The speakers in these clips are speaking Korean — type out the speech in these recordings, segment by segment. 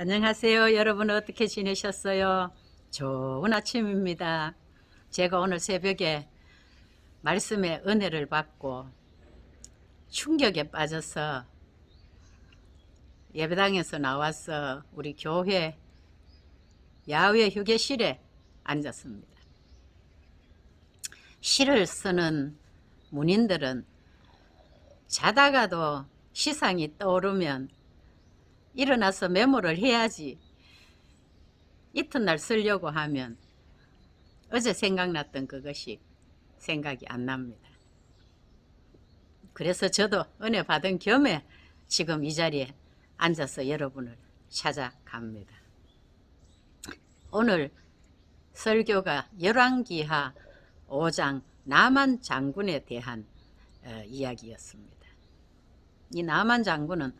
안녕하세요. 여러분 어떻게 지내셨어요? 좋은 아침입니다. 제가 오늘 새벽에 말씀의 은혜를 받고 충격에 빠져서 예배당에서 나와서 우리 교회 야외 휴게실에 앉았습니다. 시를 쓰는 문인들은 자다가도 시상이 떠오르면 일어나서 메모를 해야지. 이튿날 쓰려고 하면 어제 생각났던 그것이 생각이 안 납니다. 그래서 저도 은혜 받은 겸에 지금 이 자리에 앉아서 여러분을 찾아갑니다. 오늘 설교가 열왕기하 5장 나만 장군에 대한 이야기였습니다. 이 나만 장군은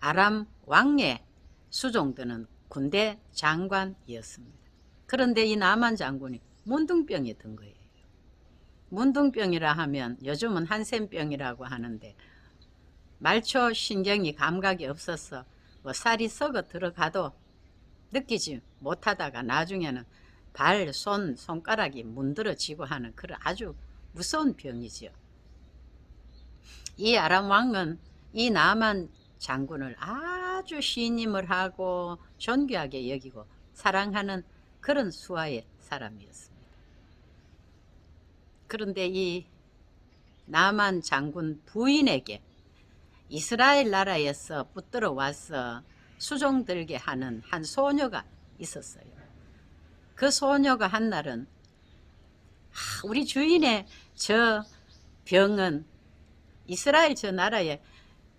아람 왕의 수종드는 군대 장관이었습니다. 그런데 이 나만 장군이 문둥병이 든 거예요. 문둥병이라 하면 요즘은 한센병이라고 하는데 말초 신경이 감각이 없어서 뭐 살이 썩어 들어가도 느끼지 못하다가 나중에는 발, 손, 손가락이 문드러지고 하는 그런 아주 무서운 병이지요. 이 아람 왕은 이 나만 장군을 아주 신임을 하고 존귀하게 여기고 사랑하는 그런 수하의 사람이었습니다. 그런데 이 나만 장군 부인에게 이스라엘 나라에서 붙들어 와서 수종들게 하는 한 소녀가 있었어요. 그 소녀가 한 날은 우리 주인의 저 병은 이스라엘 저 나라에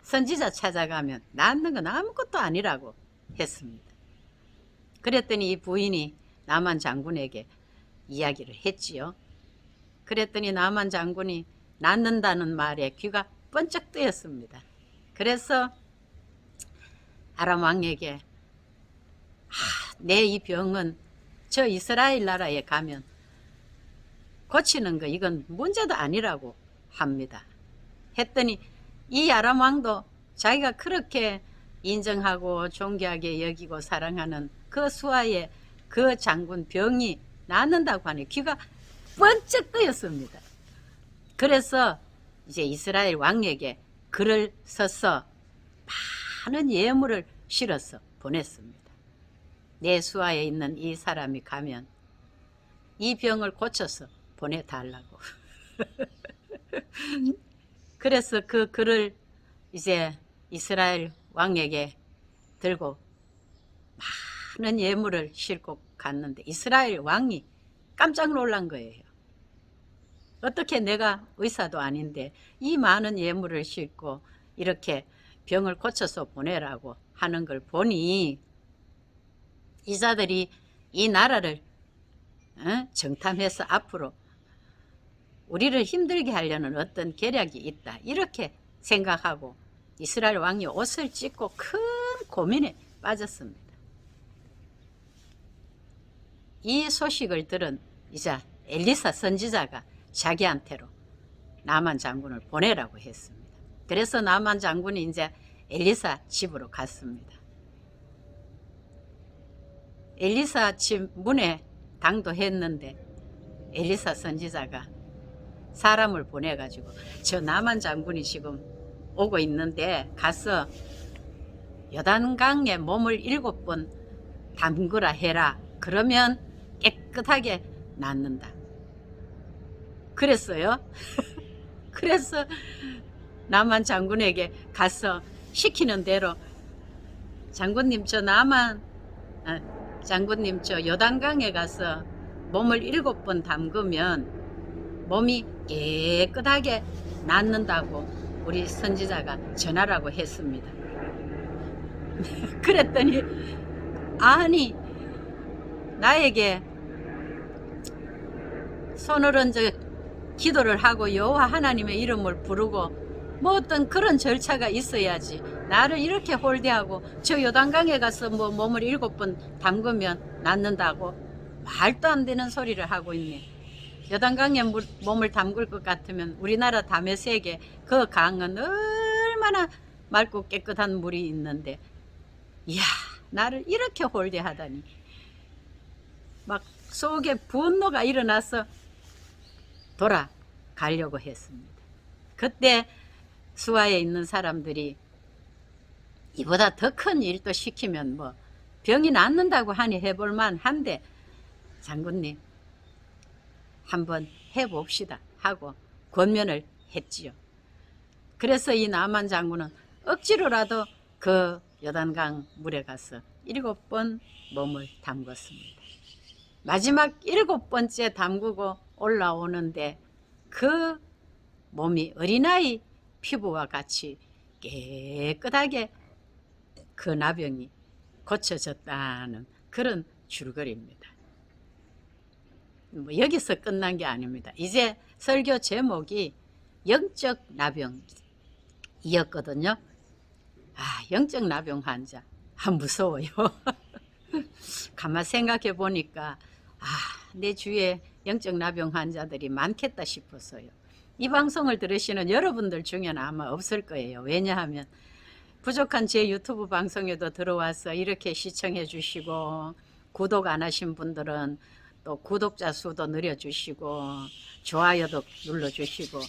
선지자 찾아가면 낫는 건 아무것도 아니라고 했습니다. 그랬더니 이 부인이 나만 장군에게 이야기를 했지요. 그랬더니 나만 장군이 낫는다는 말에 귀가 번쩍 뜨였습니다. 그래서 아람 왕에게 내 이 병은 저 이스라엘 나라에 가면 고치는 거 이건 문제도 아니라고 합니다. 했더니 이 아람 왕도 자기가 그렇게 인정하고 존귀하게 여기고 사랑하는 그 수하의 그 장군 병이 낫는다고 하니 귀가 번쩍 뜨였습니다. 그래서 이제 이스라엘 왕에게 글을 써서 많은 예물을 실어서 보냈습니다. 내 수하에 있는 이 사람이 가면 이 병을 고쳐서 보내달라고. 그래서 그 글을 이제 이스라엘 왕에게 들고 많은 예물을 싣고 갔는데 이스라엘 왕이 깜짝 놀란 거예요. 어떻게 내가 의사도 아닌데 이 많은 예물을 싣고 이렇게 병을 고쳐서 보내라고 하는 걸 보니 이 자들이 이 나라를 정탐해서 앞으로 우리를 힘들게 하려는 어떤 계략이 있다 이렇게 생각하고 이스라엘 왕이 옷을 찢고 큰 고민에 빠졌습니다. 이 소식을 들은 이제 엘리사 선지자가 자기한테로 나만 장군을 보내라고 했습니다. 그래서 나만 장군이 이제 엘리사 집으로 갔습니다. 엘리사 집 문에 당도했는데 엘리사 선지자가 사람을 보내가지고 저 나만 장군이 지금 오고 있는데 가서 요단강에 몸을 7번 담그라 해라. 그러면 깨끗하게 낫는다. 그랬어요. 그래서 나만 장군에게 가서 시키는 대로 장군님 저 장군님 저 요단강에 가서 몸을 7번 담그면 몸이 깨끗하게 낫는다고 우리 선지자가 전하라고 했습니다. 그랬더니 아니 나에게 손을 얹어 기도를 하고 여호와 하나님의 이름을 부르고 뭐 어떤 그런 절차가 있어야지 나를 이렇게 홀대하고 저 요단강에 가서 뭐 몸을 7번 담그면 낫는다고 말도 안 되는 소리를 하고 있네. 요단강에 몸을 담글 것 같으면 우리나라 다메섹에 그 강은 얼마나 맑고 깨끗한 물이 있는데 이야 나를 이렇게 홀대하다니. 막 속에 분노가 일어나서 돌아가려고 했습니다. 그때 수하에 있는 사람들이 이보다 더 큰 일도 시키면 뭐 병이 낫는다고 하니 해볼만 한데, 장군님 한번 해봅시다 하고 권면을 했지요. 그래서 이 나만 장군은 억지로라도 그 요단강 물에 가서 7번 몸을 담궜습니다. 마지막 7번째 담그고 올라오는데 그 몸이 어린아이 피부와 같이 깨끗하게 그 나병이 고쳐졌다는 그런 줄거리입니다. 뭐 여기서 끝난 게 아닙니다. 이제 설교 제목이 영적 나병이었거든요. 영적 나병 환자. 무서워요. 가만 생각해 보니까 내 주위에 영적 나병 환자들이 많겠다 싶었어요. 이 방송을 들으시는 여러분들 중에는 아마 없을 거예요. 왜냐하면 부족한 제 유튜브 방송에도 들어와서 이렇게 시청해 주시고, 구독 안 하신 분들은 또 구독자 수도 늘려주시고, 좋아요도 눌러주시고,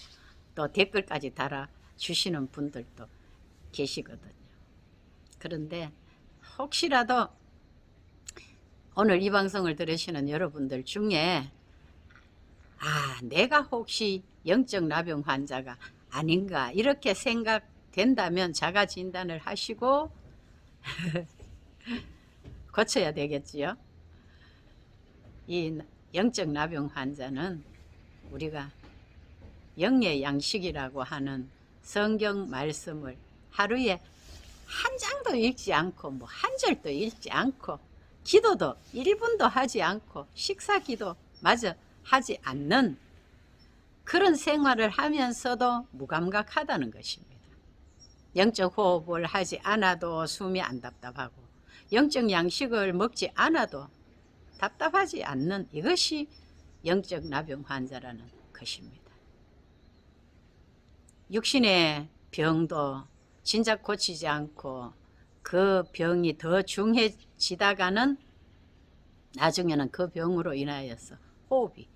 또 댓글까지 달아주시는 분들도 계시거든요. 그런데 혹시라도 오늘 이 방송을 들으시는 여러분들 중에 내가 혹시 영적 나병 환자가 아닌가 이렇게 생각된다면 자가 진단을 하시고 고쳐야 되겠지요. 이 영적 나병 환자는 우리가 영의 양식이라고 하는 성경 말씀을 하루에 한 장도 읽지 않고 뭐 한 절도 읽지 않고 기도도 1분도 하지 않고 식사 기도마저 하지 않는 그런 생활을 하면서도 무감각하다는 것입니다. 영적 호흡을 하지 않아도 숨이 안 답답하고 영적 양식을 먹지 않아도 답답하지 않는 이것이 영적 나병 환자라는 것입니다. 육신의 병도 진작 고치지 않고 그 병이 더 중해지다가는 나중에는 그 병으로 인하여서 호흡이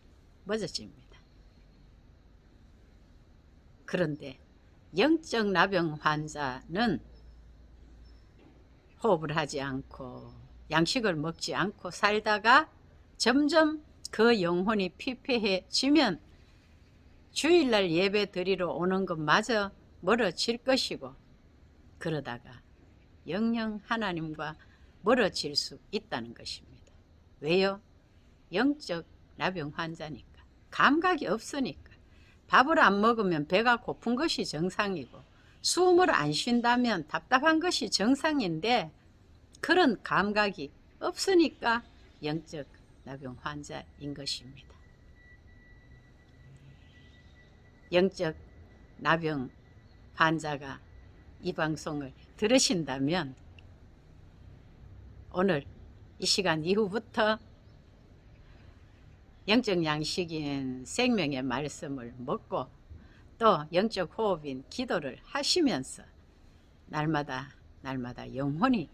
멎어집니다. 그런데 영적 나병 환자는 호흡을 하지 않고 양식을 먹지 않고 살다가 점점 그 영혼이 피폐해지면 주일날 예배 드리러 오는 것마저 멀어질 것이고, 그러다가 영영 하나님과 멀어질 수 있다는 것입니다. 왜요? 영적 나병 환자니까. 감각이 없으니까. 밥을 안 먹으면 배가 고픈 것이 정상이고, 숨을 안 쉰다면 답답한 것이 정상인데, 그런 감각이 없으니까 영적 나병 환자인 것입니다. 영적 나병 환자가 이 방송을 들으신다면 오늘 이 시간 이후부터 영적 양식인 생명의 말씀을 먹고 또 영적 호흡인 기도를 하시면서 날마다 영혼이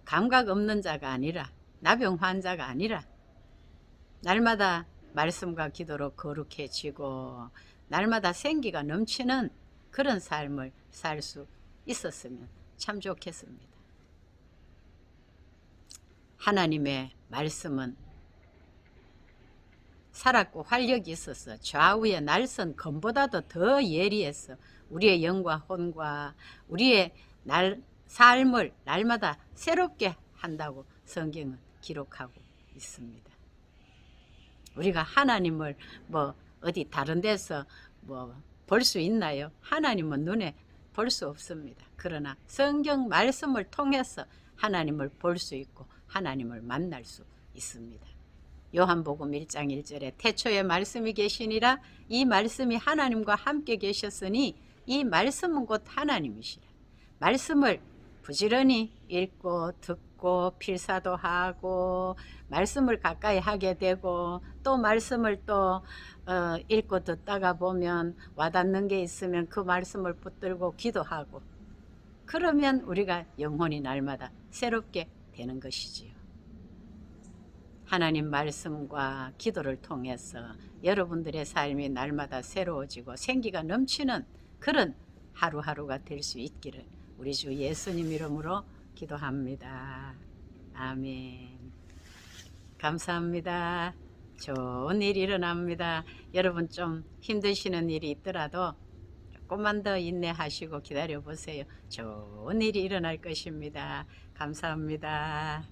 감각 없는 자가 아니라 나병 환자가 아니라 날마다 말씀과 기도로 거룩해지고 날마다 생기가 넘치는 그런 삶을 살 수 있었으면 참 좋겠습니다. 하나님의 말씀은 살았고 활력이 있어서 좌우의 날선 검보다도 더 예리해서 우리의 영과 혼과 우리의 삶을 날마다 새롭게 한다고 성경은 기록하고 있습니다. 우리가 하나님을 뭐 어디 다른 데서 뭐 볼 수 있나요? 하나님은 눈에 볼 수 없습니다. 그러나 성경 말씀을 통해서 하나님을 볼 수 있고 하나님을 만날 수 있습니다. 요한복음 1장 1절에 태초에 말씀이 계시니라 이 말씀이 하나님과 함께 계셨으니 이 말씀은 곧 하나님이시라. 말씀을 부지런히 읽고 듣고 필사도 하고 말씀을 가까이 하게 되고 또 말씀을 또 읽고 듣다가 보면 와닿는 게 있으면 그 말씀을 붙들고 기도하고 그러면 우리가 영혼이 날마다 새롭게 되는 것이지요. 하나님 말씀과 기도를 통해서 여러분들의 삶이 날마다 새로워지고 생기가 넘치는 그런 하루하루가 될 수 있기를 우리 주 예수님 이름으로 기도합니다. 아멘. 감사합니다. 좋은 일이 일어납니다. 여러분 좀 힘드시는 일이 있더라도 조금만 더 인내하시고 기다려 보세요. 좋은 일이 일어날 것입니다. 감사합니다.